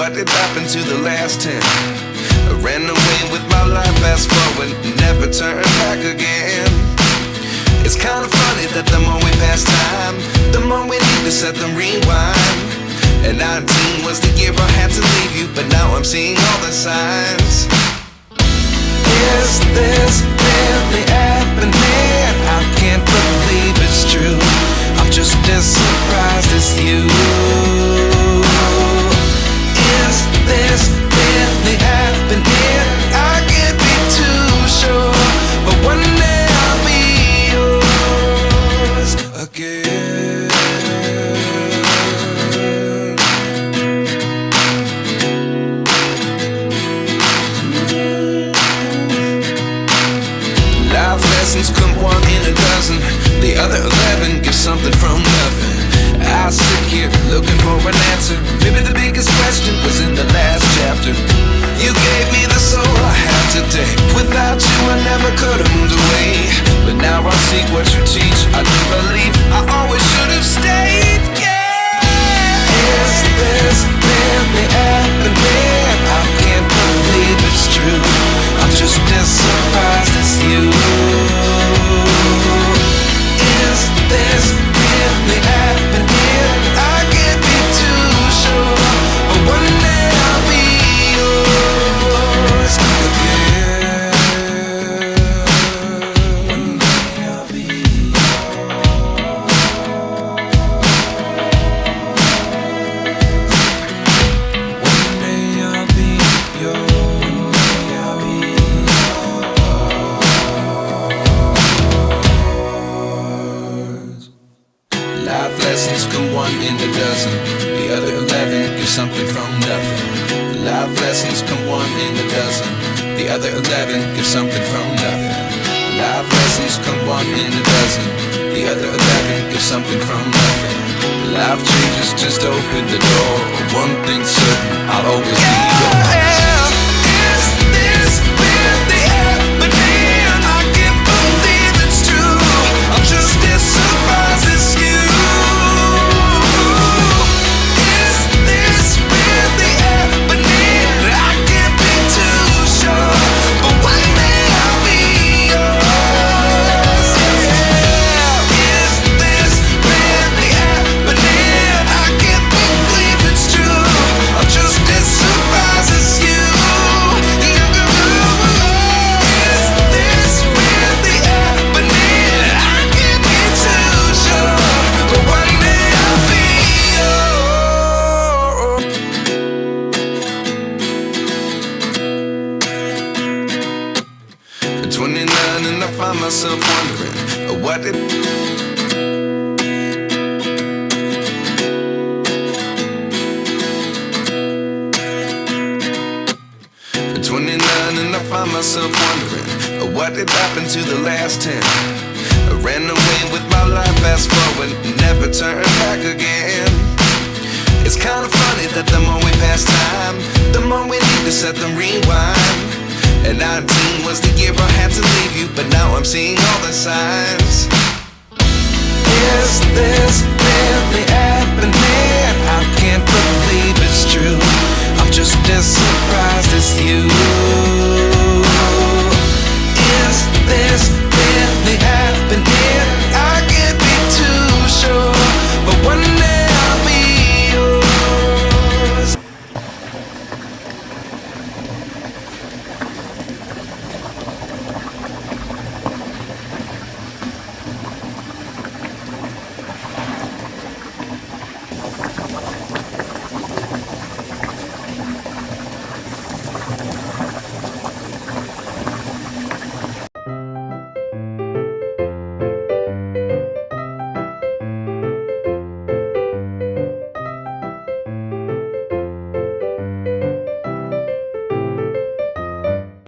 What did happen to the last 10? I ran away with my life, fast forward, never turn back again. It's kind of funny that the more we pass time, the more we need to set them rewind. And 19 was the year I had to leave you, but now I'm seeing all the signs. Is this really happening? I can't believe it's true. I'm just as surprised as you. Is this really happening? I can't be too sure, but one day I'll be yours again. Life lessons come one in a dozen. The other 11 give something from nothing. I sit here looking for an answer. Maybe the biggest question was in the last chapter. You gave me the soul I have today. Without you I never could have moved away. But now I see what you teach. I do believe I always should have stayed. Yeah. Is this really happening? I can't believe it's true. I'm just as surprised as you. Is this really happening? I can't be too sure, but one day I'll be yours again. One day I'll be yours. One day I'll be yours. One day I'll be yours. Life lessons come one in a dozen. The other 11 give something from nothing. Life lessons come one in a dozen. The other 11 give something from nothing. Life lessons come one in a dozen. The other 11 give something from nothing. Life changes, just open the door. One thing's certain, I'll always be yours. Is this really happening? I can't believe it's true. I'm just as surprised as you. And I find myself wondering what did 29 and I find myself wondering what did happen to the last 10. I ran away with my life, fast forward, never turn back again. It's kind of funny that the more we pass time, the more we need to set them rewind. And 19 was the year I had to leave you, but now I'm seeing all the signs. Is this really happening? I can't believe it's true. I'm just as surprised as you.